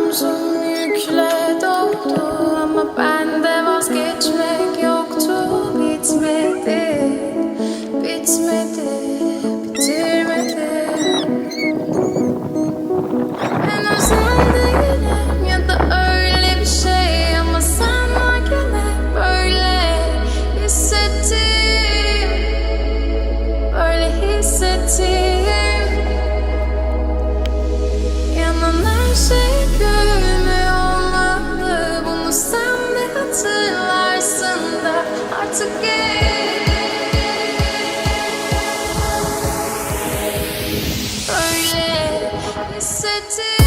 Omzum yükle doldu ama bende vazgeçmek yoktu. Bitmedi, bitmedi, bitirmedi. Ben özel değilim ya da öyle bir şey, ama sen varken hep böyle hissettim, böyle hissettim. Yanan her şey gülmüyor olmalı, bunu sen de hatırlarsın da artık öyle hissettim.